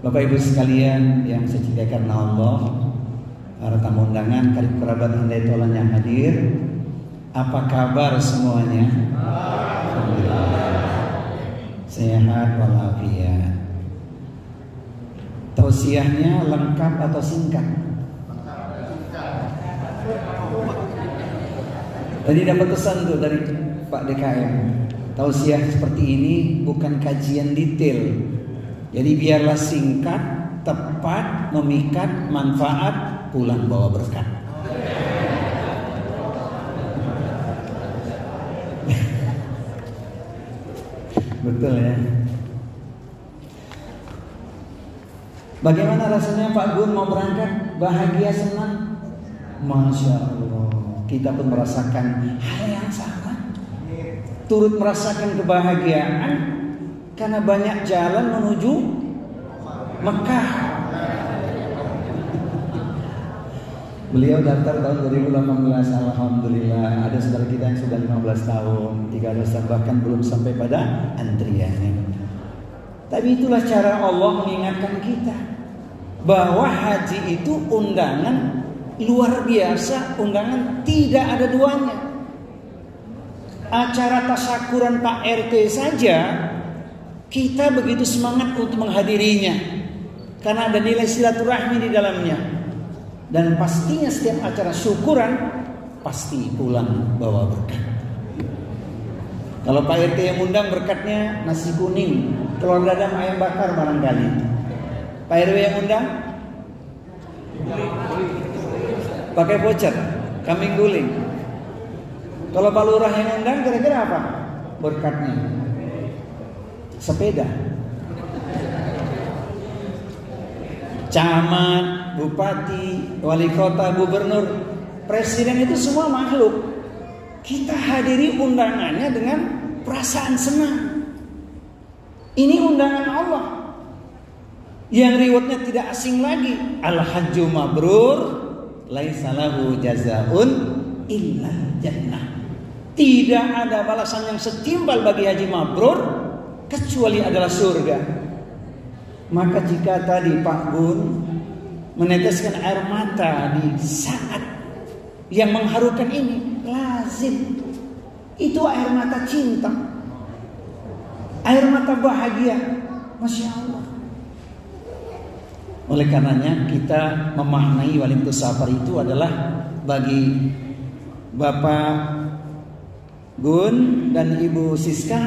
Bapak Ibu sekalian yang saya cintai karena Allah, para tamu undangan, karib kerabat handai tolan yang hadir, apa kabar semuanya? Alhamdulillah, sehat walafiat. Tausiahnya lengkap atau singkat? Tadi dapat pesan tuh dari Pak DKM, tausiah seperti ini bukan kajian detail. Jadi biarlah singkat, tepat, memikat, manfaat, pulang bawa berkat. Betul ya. Bagaimana rasanya Pak Gun mau berangkat? Bahagia, senang? Masya Allah. Kita pun merasakan hal yang sama. Turut merasakan kebahagiaan karena banyak jalan menuju Mekah. Beliau daftar tahun 2018. Alhamdulillah, ada saudara kita yang sudah 15 tahun, 13 bahkan belum sampai pada antrian. Tapi itulah cara Allah mengingatkan kita bahwa haji itu undangan luar biasa, undangan tidak ada duanya. Acara tasyakuran Pak RT saja kita begitu semangat untuk menghadirinya karena ada nilai silaturahmi di dalamnya. Dan pastinya setiap acara syukuran pasti pulang bawa berkat. Kalau Pak RT yang undang berkatnya nasi kuning, telur dadar, ayam bakar barangkali. Pak RW yang undang pakai voucher, kambing guling. Kalau Pak Lurah yang undang kira-kira apa berkatnya? Sepeda. Camat, bupati, wali kota, gubernur, presiden itu semua makhluk. Kita hadiri undangannya dengan perasaan senang. Ini undangan Allah yang rewardnya tidak asing lagi. Al-hajju mabrur laisa lahu jazaun illa jannah. Tidak ada balasan yang setimpal bagi haji mabrur kecuali adalah surga. Maka jika tadi Pak Gun meneteskan air mata di saat yang mengharukan ini, lazim itu air mata cinta, air mata bahagia. Masya Allah. Oleh karenanya kita memaknai Walimtus Safar itu adalah bagi Bapak Gun dan Ibu Siska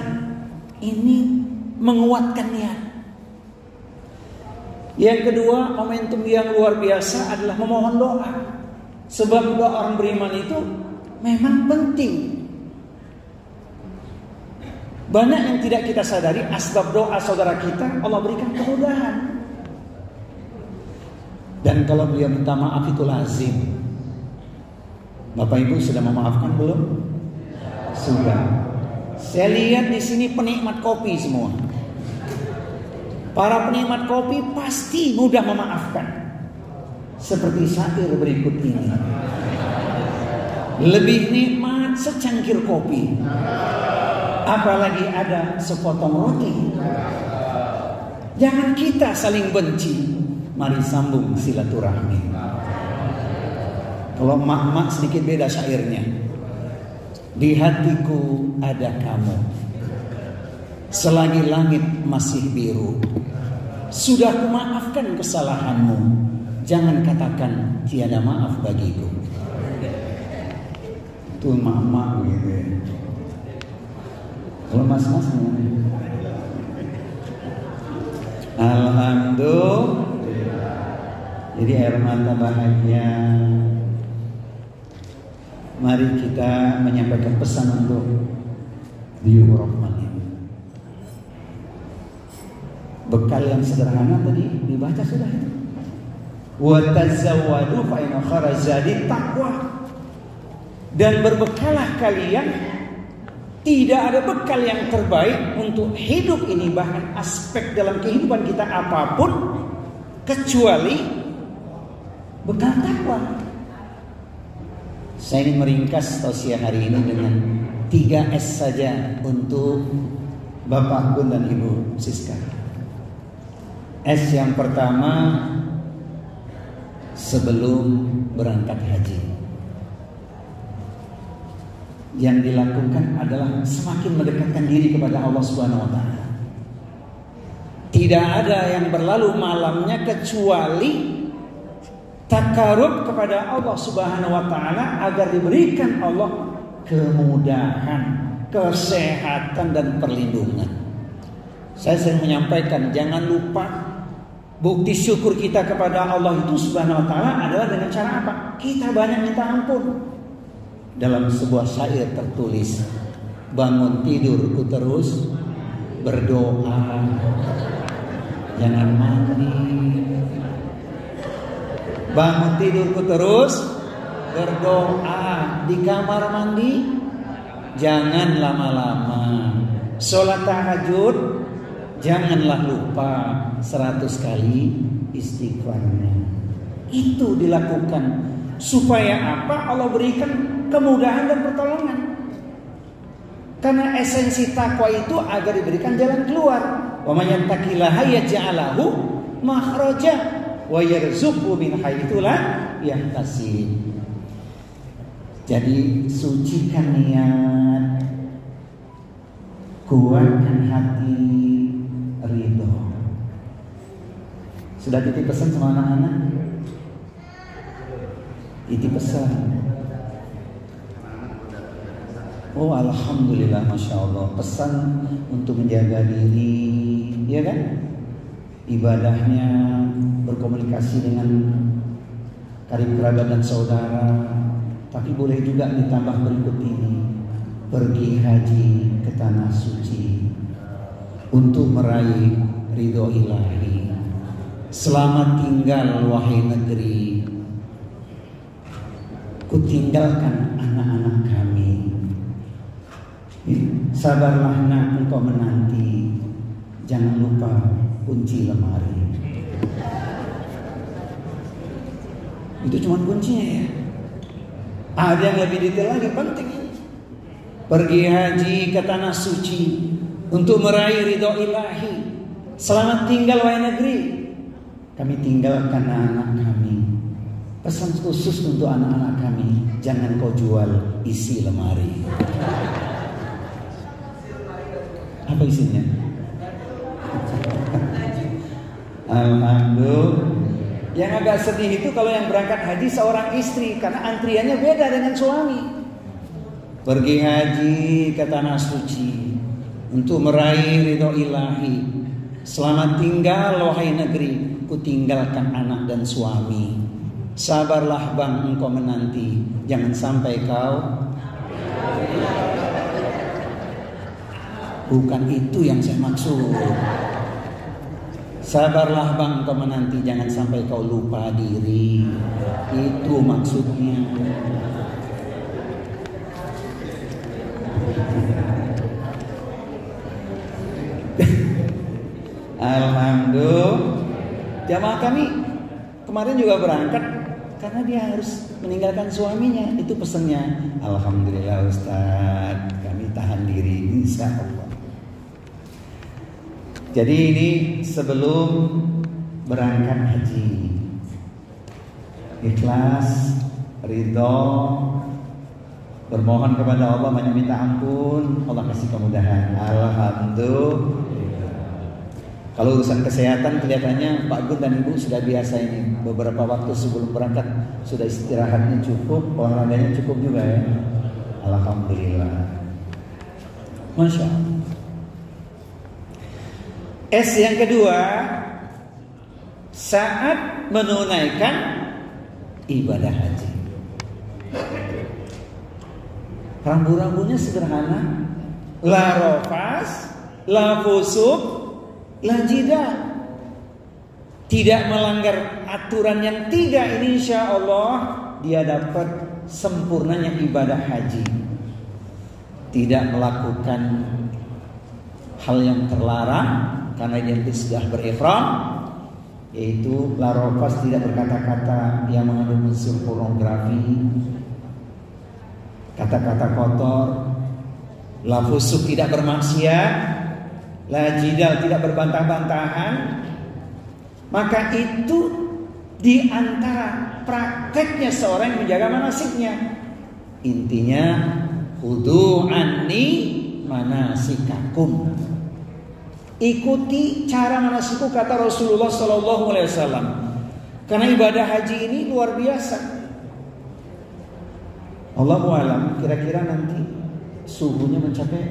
ini menguatkan niat. Yang kedua, momentum yang luar biasa adalah memohon doa. Sebab doa orang beriman itu memang penting. Banyak yang tidak kita sadari, asbab doa saudara kita Allah berikan kemudahan. Dan kalau beliau minta maaf itu lazim. Bapak Ibu sudah memaafkan belum? Sudah. Saya lihat di sini penikmat kopi semua. Para penikmat kopi pasti mudah memaafkan. Seperti syair berikut ini. Lebih nikmat secangkir kopi, apalagi ada sepotong roti. Jangan kita saling benci, mari sambung silaturahmi. Kalau mak-mak sedikit beda syairnya. Di hatiku ada kamu, selagi langit masih biru. Sudah kumaafkan kesalahanmu, jangan katakan tiada maaf bagiku. Itu mak-mak gitu ya. Kalau mas-mas gimana? Alhamdulillah. Jadi air mata bahagia. Mari kita menyampaikan pesan untuk Diyuhur Rahman ini. Bekal yang sederhana tadi dibaca sudah itu. Wa tazawwadu fa inna khairaz zadi taqwa. Dan berbekalah kalian. Tidak ada bekal yang terbaik untuk hidup ini, bahkan aspek dalam kehidupan kita apapun, kecuali bekal takwa. Saya ingin meringkas tausiah hari ini dengan 3S saja untuk Bapak Gun dan Ibu Siska. S yang pertama, sebelum berangkat haji, yang dilakukan adalah semakin mendekatkan diri kepada Allah Subhanahu wa taala. Tidak ada yang berlalu malamnya kecuali takarub kepada Allah Subhanahu wa taala agar diberikan Allah kemudahan, kesehatan dan perlindungan. Saya sering menyampaikan, jangan lupa bukti syukur kita kepada Allah itu Subhanahu wa taala adalah dengan cara apa? Kita banyak minta ampun. Dalam sebuah syair tertulis, bangun tidurku terus berdoa, jangan mandi. Bangun tidurku terus berdoa, di kamar mandi jangan lama-lama. Sholat tahajud janganlah lupa 100 kali istighfarnya. Itu dilakukan supaya apa? Allah berikan kemudahan dan pertolongan. Karena esensi takwa itu agar diberikan jalan keluar. Wa may yattaqillaha yaj'al lahu makhraja wa yarzuqhu min haitsu la yahtasib. Jadi sucikan niat, kuatkan hati, ridho. Sudah titip pesan sama anak-anak? Titip pesan. Oh alhamdulillah, masya Allah. Pesan untuk menjaga diri, ya kan? Ibadahnya, berkomunikasi dengan karib kerabat dan saudara. Tapi boleh juga ditambah berikut ini, pergi haji ke tanah suci untuk meraih ridho ilahi. Selamat tinggal wahai negeri, ku tinggalkan anak-anak kami. Sabarlah nak, engkau menanti, jangan lupa kunci lemari. Itu cuma kuncinya ya. Ada yang lebih detail lagi, penting. Pergi haji ke tanah suci untuk meraih ridho ilahi. Selamat tinggal wahai negeri, kami tinggalkan anak kami. Pesan khusus untuk anak-anak kami, jangan kau jual isi lemari. Apa isinya? Alhamdulillah. Yang agak sedih itu kalau yang berangkat haji seorang istri, karena antriannya beda dengan suami. Pergi haji ke tanah suci untuk meraih ridho ilahi. Selamat tinggal wahai negeri, ku tinggalkan anak dan suami. Sabarlah bang, engkau menanti, jangan sampai kau. Bukan itu yang saya maksud. Sabarlah bang, kau menanti, jangan sampai kau lupa diri. Itu maksudnya. Alhamdulillah. Jamaah kami kemarin juga berangkat karena dia harus meninggalkan suaminya. Itu pesannya. Alhamdulillah Ustaz, kami tahan diri, insya Allah. Jadi ini sebelum berangkat haji, ikhlas, ridho, bermohon kepada Allah, banyak minta ampun, Allah kasih kemudahan. Alhamdulillah. Kalau urusan kesehatan kelihatannya Pak Gun dan Ibu sudah biasa ini. Beberapa waktu sebelum berangkat sudah istirahatnya cukup, olahraganya cukup juga ya. Alhamdulillah. Masya Allah. S yang kedua, saat menunaikan ibadah haji. Rambu-rambunya sederhana. La rafas, la fusuk, la jidah. Tidak melanggar aturan yang tiga ini, insya Allah dia dapat sempurnanya ibadah haji. Tidak melakukan hal yang terlarang karena dia sudah berihram, yaitu la rafas, tidak berkata-kata yang mengandung unsur pornografi, kata-kata kotor. La fusuk, tidak bermaksiat. La jidal, tidak berbantah-bantahan. Maka itu di antara prakteknya seorang yang menjaga manasiknya. Intinya khudu anni manasikakum. Ikuti cara manasiku, kata Rasulullah SAW. Karena ibadah haji ini luar biasa. Allahu a'lam, kira-kira nanti suhunya mencapai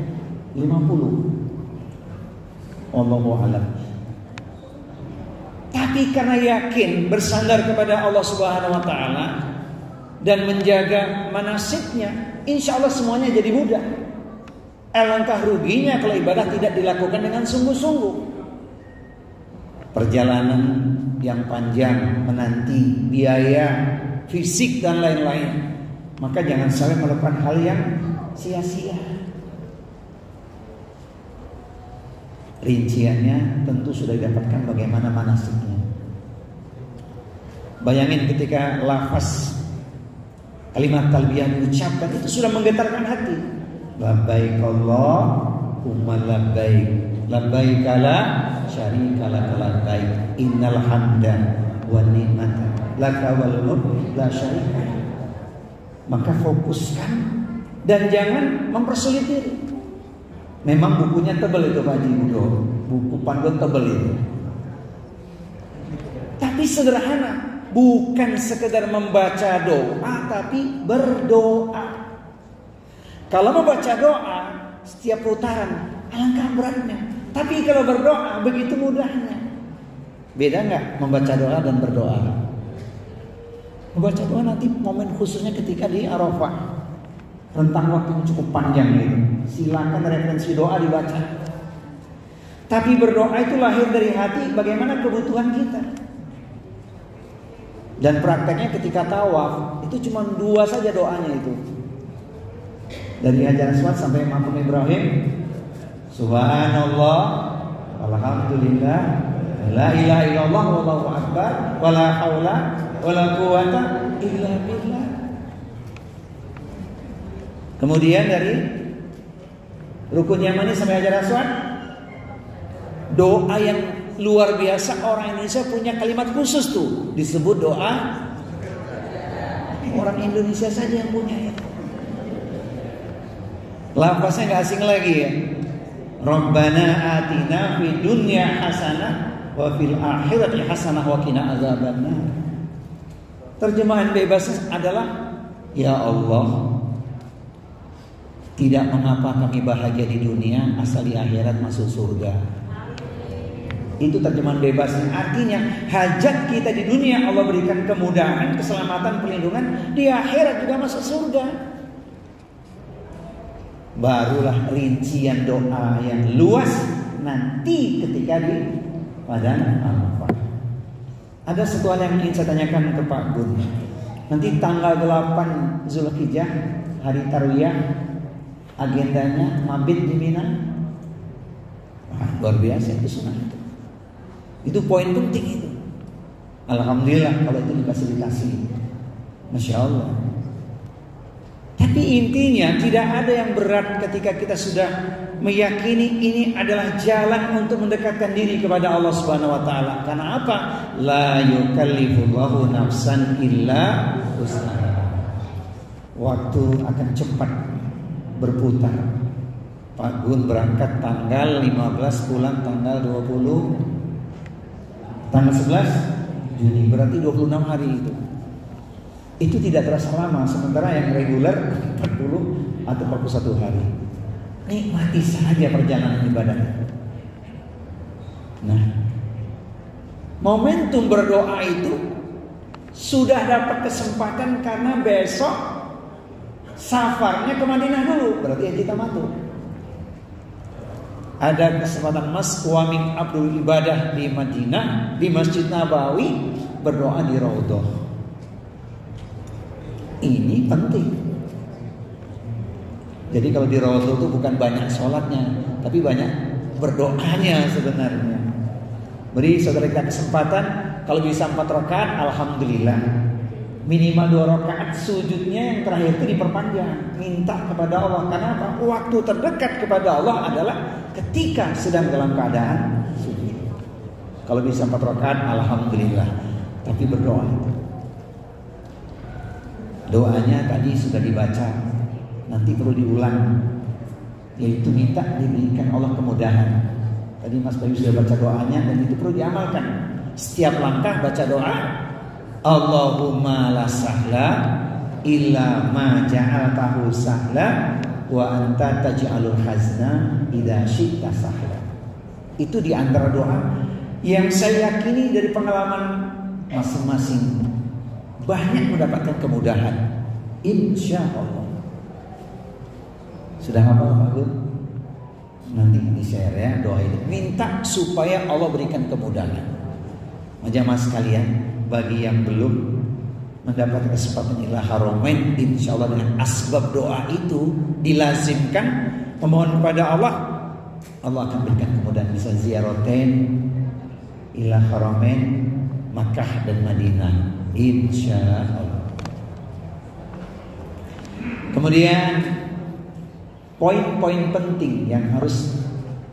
50. Allahu a'lam. Tapi karena yakin bersandar kepada Allah Subhanahu wa taala dan menjaga manasiknya, insya Allah semuanya jadi mudah. Alangkah ruginya kalau ibadah tidak dilakukan dengan sungguh-sungguh. Perjalanan yang panjang menanti biaya fisik dan lain-lain. Maka jangan sampai melakukan hal yang sia-sia. Rinciannya tentu sudah didapatkan bagaimana manasiknya. Bayangin ketika lafaz kalimat talbiyah diucapkan, itu sudah menggetarkan hati. Labbaik Allahumma labbaik, labbaik la syarika laka labbaik, innal hamda wan ni'mata laka wal mulk la syarika. Maka fokuskan dan jangan mempersulit diri. Memang bukunya tebal itu Pak Haji Budo, buku panduan tebal itu. Tapi sederhana, bukan sekedar membaca doa, tapi berdoa. Kalau membaca doa setiap putaran alangkah beratnya. Tapi kalau berdoa begitu mudahnya. Beda nggak membaca doa dan berdoa? Membaca doa nanti momen khususnya ketika di Arafah, rentang waktu yang cukup panjang itu. Silakan referensi doa dibaca. Tapi berdoa itu lahir dari hati, bagaimana kebutuhan kita. Dan prakteknya ketika tawaf itu cuma 2 saja doanya itu. Dari Hajar Aswad sampai Maqam Ibrahim, Subhanallah, Alhamdulillah, La ilaha illallah, Wallahu akbar, Wala haula wala quwata illa billah. Kemudian dari Rukun Yamani sampai Hajar Aswad, doa yang luar biasa. Orang Indonesia punya kalimat khusus tuh, disebut doa. Orang Indonesia saja yang punya ya. Lafaznya gak asing lagi ya. Rabbana atina fid dunya hasanah wa fil akhirati hasanah wa qina adzabannar. Terjemahan bebasnya adalah, ya Allah, tidak mengapa kami bahagia di dunia, asal di akhirat masuk surga. Itu terjemahan bebasnya. Artinya hajat kita di dunia Allah berikan kemudahan, keselamatan, perlindungan. Di akhirat juga masuk surga. Barulah rincian doa yang luas nanti ketika di Padang Arafah. Ada satu hal yang ingin saya tanyakan ke Pak Gun. Nanti tanggal 8 Zulhijjah, hari Tarwiyah, agendanya mabit di Mina. Luar biasa itu sunnah itu. Itu poin penting itu. Alhamdulillah kalau itu difasilitasi. Masya Allah. Tapi intinya tidak ada yang berat ketika kita sudah meyakini ini adalah jalan untuk mendekatkan diri kepada Allah Subhanahu wa taala. Karena apa? La yukallifullahu nafsan illa wus'aha. Waktu akan cepat berputar. Pak Gun berangkat tanggal 15, pulang tanggal 20, tanggal 11 Juni, berarti 26 hari itu. Itu tidak terasa lama, sementara yang reguler 40 atau 41 hari. Nikmati saja perjalanan ibadah. Nah, momentum berdoa itu sudah dapat kesempatan karena besok safarnya ke Madinah dulu, berarti haji tamattu. Ada kesempatan Mas Waming Abdul ibadah di Madinah, di Masjid Nabawi, berdoa di Raudhah. Ini penting. Jadi kalau di Raudhah itu bukan banyak sholatnya, tapi banyak berdoanya sebenarnya. Beri saudara kita kesempatan, kalau bisa 4 rakaat, alhamdulillah. Minimal 2 rakaat sujudnya yang terakhir itu diperpanjang. Minta kepada Allah. Karena apa? Waktu terdekat kepada Allah adalah ketika sedang dalam keadaan sujud. Kalau bisa 4 rakaat, alhamdulillah. Tapi berdoa. Doanya tadi sudah dibaca, nanti perlu diulang, yaitu minta diberikan Allah kemudahan. Tadi Mas Bayu sudah baca doanya dan itu perlu diamalkan. Setiap langkah baca doa, Allahumma la sahla illa ma ja'altahu sahla wa anta taj'alul hazna idza syi'ta sahla. Itu di antara doa yang saya yakini dari pengalaman masing-masing banyak mendapatkan kemudahan, insya Allah. Sudah hafal Pak Gun? Nanti di-share ya doa ini. Minta supaya Allah berikan kemudahan. Jamaah sekalian, bagi yang belum mendapatkan kesempatan ila Haramain, insya Allah dengan asbab doa itu dilazimkan memohon kepada Allah, Allah akan berikan kemudahan. Bisa ziaratain ila Haramain, Makkah dan Madinah, insya Allah. Kemudian poin-poin penting yang harus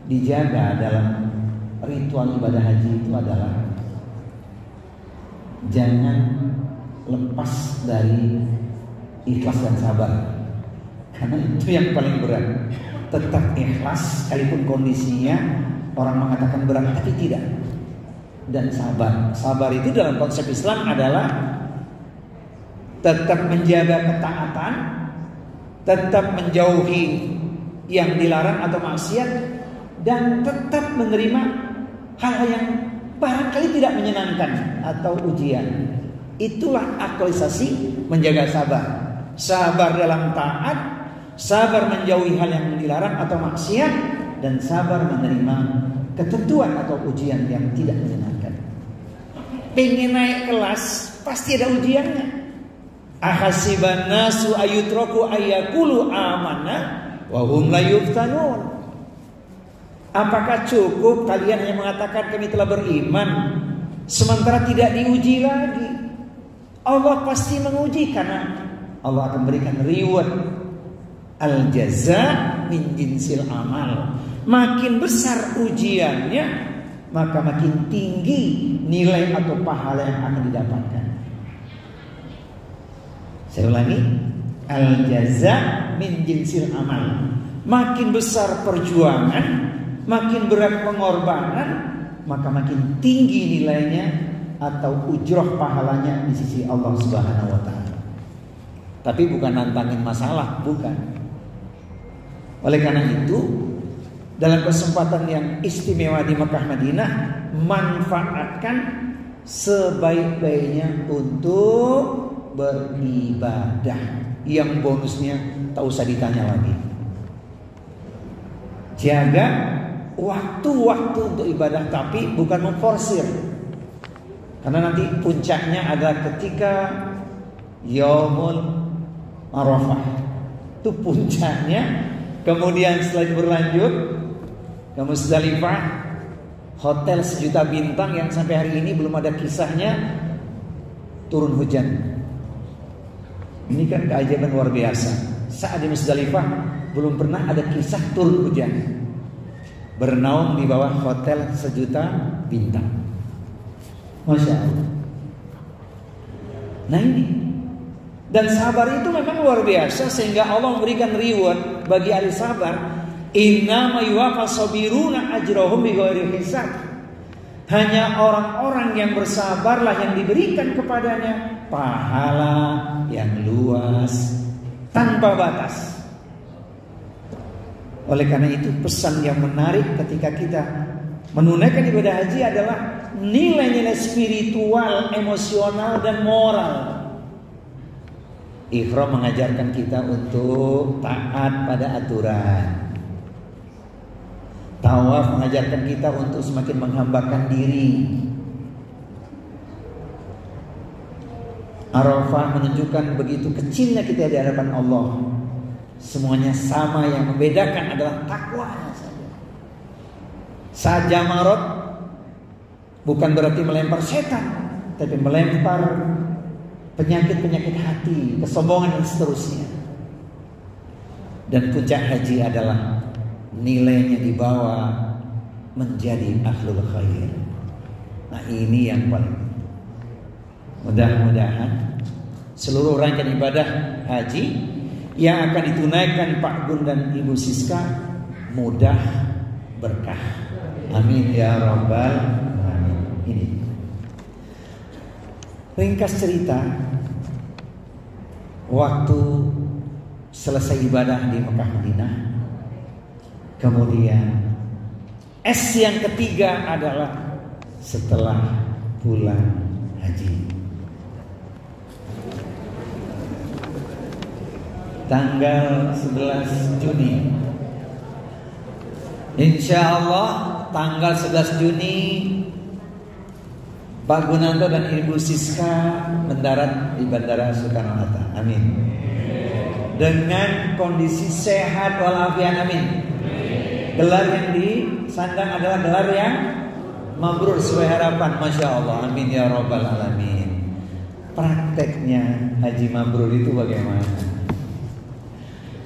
dijaga dalam ritual ibadah haji itu adalah jangan lepas dari ikhlas dan sabar, karena itu yang paling berat. Tetap ikhlas sekalipun kondisinya orang mengatakan berat, tapi tidak. Dan sabar. Sabar itu dalam konsep Islam adalah tetap menjaga ketaatan, tetap menjauhi yang dilarang atau maksiat, dan tetap menerima hal-hal yang barangkali tidak menyenangkan atau ujian. Itulah aktualisasi menjaga sabar. Sabar dalam taat, sabar menjauhi hal yang dilarang atau maksiat, dan sabar menerima ketentuan atau ujian yang tidak menyenangkan. Pengen naik kelas, pasti ada ujiannya. Ahasiban nasu ayutraku ayyaqulu amanna wa hum la yuftanun. Apakah cukup kalian hanya mengatakan kami telah beriman sementara tidak diuji lagi? Allah pasti menguji, karena Allah akan berikan reward. Al-jaza min jinsil amal. Makin besar ujiannya, maka makin tinggi nilai atau pahala yang akan didapatkan. Saya ulangi, al-jaza min jinsil amal. Makin besar perjuangan, makin berat pengorbanan, maka makin tinggi nilainya atau ujroh pahalanya di sisi Allah Subhanahu wa taala. Tapi bukan nantangin masalah, bukan. Oleh karena itu, dalam kesempatan yang istimewa di Makkah Madinah, manfaatkan sebaik-baiknya untuk beribadah. Yang bonusnya tak usah ditanya lagi. Jaga waktu-waktu untuk ibadah, tapi bukan memforsir. Karena nanti puncaknya adalah ketika Yaumul Arafah. Itu puncaknya. Kemudian setelah berlanjut ke Musdalifah, hotel sejuta bintang yang sampai hari ini belum ada kisahnya turun hujan. Ini kan keajaiban luar biasa. Saat di Musdalifah belum pernah ada kisah turun hujan. Bernaung di bawah hotel sejuta bintang. Masya Allah. Nah ini. Dan sabar itu memang luar biasa, sehingga Allah memberikan reward bagi ahli sabar. Innama yuwaffas sabiruna ajrahum bighairi hisab. Hanya orang-orang yang bersabarlah yang diberikan kepadanya pahala yang luas tanpa batas. Oleh karena itu, pesan yang menarik ketika kita menunaikan ibadah haji adalah nilai-nilai spiritual, emosional, dan moral. Ihram mengajarkan kita untuk taat pada aturan. Tawaf mengajarkan kita untuk semakin menghambakan diri. Arafah menunjukkan begitu kecilnya kita di hadapan Allah. Semuanya sama, yang membedakan adalah takwanya saja. Saat Jamarat bukan berarti melempar setan, tapi melempar penyakit-penyakit hati, kesombongan dan seterusnya. Dan puncak haji adalah nilainya dibawa menjadi ahlul khair. Nah ini yang paling. Mudah-mudahan seluruh rangkaian ibadah haji yang akan ditunaikan Pak Gun dan Ibu Siska mudah, berkah. Amin ya rabbal alamin. Ini ringkas cerita, waktu selesai ibadah di Mekah Madinah, kemudian yang ketiga adalah setelah pulang haji. Tanggal 11 Juni Insya Allah tanggal 11 Juni Pak Gunanto dan Ibu Siska mendarat di Bandara Soekarno-Hatta. Amin. Dengan kondisi sehat walafiat. Amin. Gelar yang disandang adalah gelar yang mabrur sesuai harapan. Masya Allah. Amin ya rabbal alamin. Prakteknya haji mabrur itu bagaimana?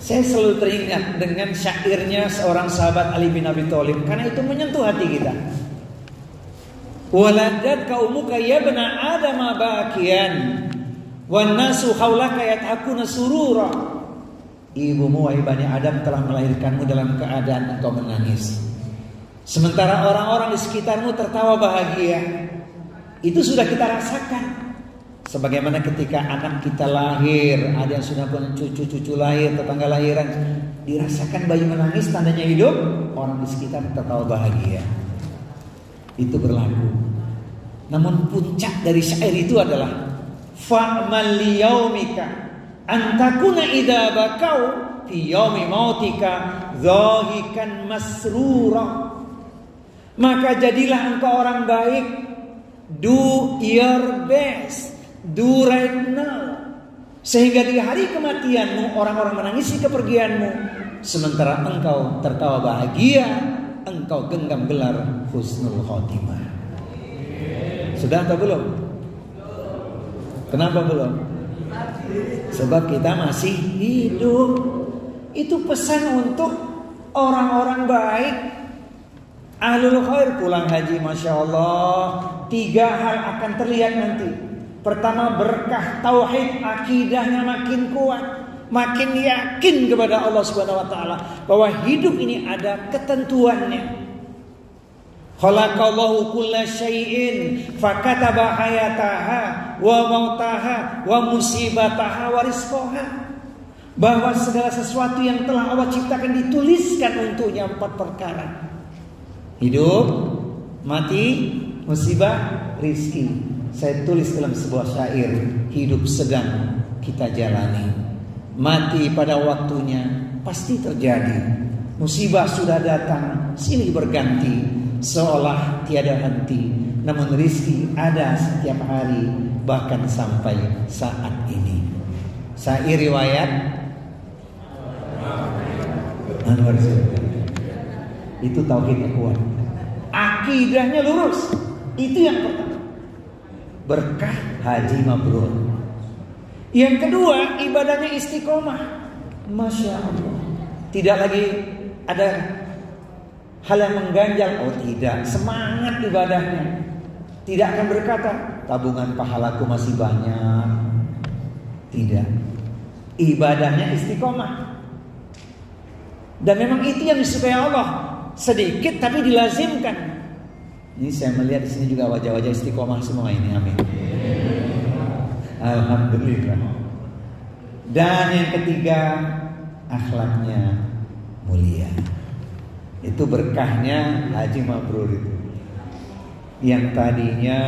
Saya selalu teringat dengan syairnya seorang sahabat Ali bin Abi Thalib, karena itu menyentuh hati kita. Waladat qaumuka ya bani Adam bakian wan nasu haulaka yathakuna surura. Ibumu wahai Bani Adam telah melahirkanmu dalam keadaan engkau menangis, sementara orang-orang di sekitarmu tertawa bahagia. Itu sudah kita rasakan. Sebagaimana ketika anak kita lahir, ada yang sudah punya cucu-cucu lahir, tetangga lahiran, dirasakan bayi menangis tandanya hidup, orang di sekitar tertawa bahagia. Itu berlaku. Namun puncak dari syair itu adalah fa'mal liyaumika antakuna idza bakau fi yaumi mautika dhahikan masrura. Maka jadilah engkau orang baik, do your best, do right now, sehingga di hari kematianmu orang-orang menangisi kepergianmu, sementara engkau tertawa bahagia, engkau genggam gelar husnul khotimah. Sudah atau belum? Kenapa belum? Sebab kita masih hidup. Itu pesan untuk orang-orang baik, ahlul khair. Pulang haji Masya Allah, 3 hal akan terlihat nanti. Pertama, berkah tauhid, akidahnya makin kuat, makin yakin kepada Allah Subhanahu wa taala bahwa hidup ini ada ketentuannya. Khalaqallahu kulla syai'in fakataba hayataha wa mautaha wa musibataha wa rizqaha. Bahwa segala sesuatu yang telah Allah ciptakan dituliskan untuknya 4 perkara. Hidup, mati, musibah, rizki. Saya tulis dalam sebuah syair, hidup sedang kita jalani, mati pada waktunya pasti terjadi. Musibah sudah datang, silih berganti, seolah tiada henti. Namun rizki ada setiap hari, bahkan sampai saat ini. Syair riwayat Anwar Zaidi. Itu tauhidnya kuat, akidahnya lurus. Itu yang pertama. Berkah haji mabrur. Yang kedua, ibadahnya istiqomah. Masya Allah. Tidak lagi ada hal yang mengganjal. Oh tidak, semangat ibadahnya. Tidak akan berkata tabungan pahalaku masih banyak. Tidak. Ibadahnya istiqomah. Dan memang itu yang disukai Allah. Sedikit tapi dilazimkan. Ini saya melihat di sini juga wajah-wajah istiqomah semua ini. Amin. Alhamdulillah. Dan yang ketiga, akhlaknya mulia. Itu berkahnya haji mabrur itu. Yang tadinya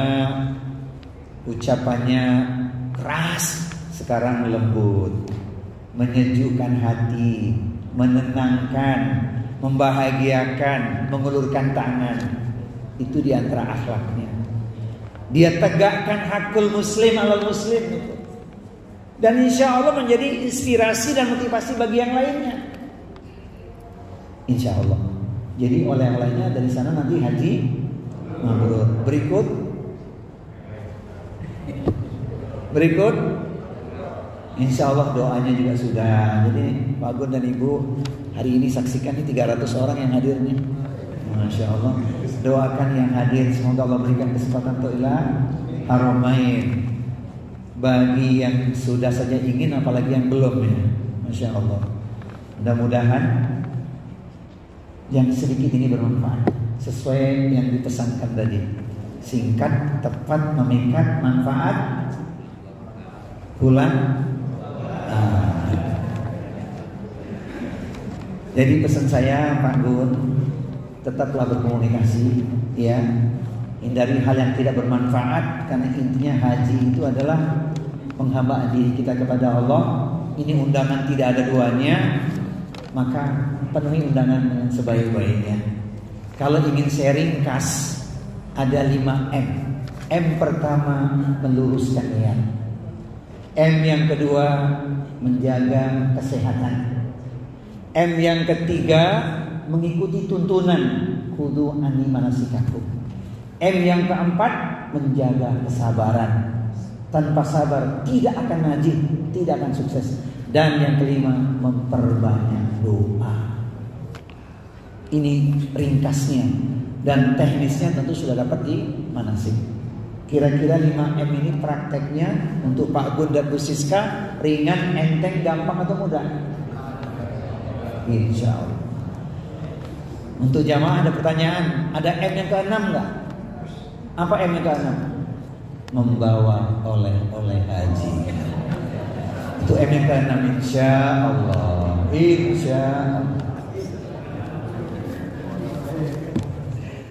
ucapannya keras, sekarang lembut, menyejukkan hati, menenangkan, membahagiakan, mengulurkan tangan. Itu di antara akhlaknya. Dia tegakkan hakul muslim alal muslim itu. Dan insya Allah menjadi inspirasi dan motivasi bagi yang lainnya. Insya Allah. Jadi oleh yang lainnya dari sana nanti haji mabrur. Berikut insya Allah doanya juga sudah. Jadi Pak Gun dan Ibu hari ini saksikan ini 300 orang yang hadirnya. Masya Allah. Doakan yang hadir, semoga Allah berikan kesempatan untuk ila Haramain. Bagi yang sudah saja ingin, apalagi yang belum ya, Masya Allah. Mudah-mudahan yang sedikit ini bermanfaat sesuai yang dipesankan tadi. Singkat, tepat, memikat, manfaat, pulang. Jadi pesan saya Pak Gun, tetaplah berkomunikasi ya. Hindari hal yang tidak bermanfaat, karena intinya haji itu adalah penghambaan diri kita kepada Allah. Ini undangan tidak ada duanya, maka penuhi undangan dengan sebaik-baiknya. Kalau ingin sharing kas, ada 5M. M pertama, meluruskan niat. M yang kedua, menjaga kesehatan. M yang ketiga, mengikuti tuntunan kudu ani manasikakum. M yang keempat, menjaga kesabaran. Tanpa sabar tidak akan haji, tidak akan sukses. Dan yang kelima, memperbanyak doa. Ini ringkasnya, dan teknisnya tentu sudah dapat di manasik. Kira-kira 5M ini prakteknya untuk Pak Gun dan Bu Siska ringan, enteng, gampang atau mudah? Insya Allah. Untuk jamaah ada pertanyaan, ada M yang ke-6 enggak? Apa M yang ke-6? Membawa oleh-oleh haji. Itu M yang ke-6, insya Allah. Insya Allah.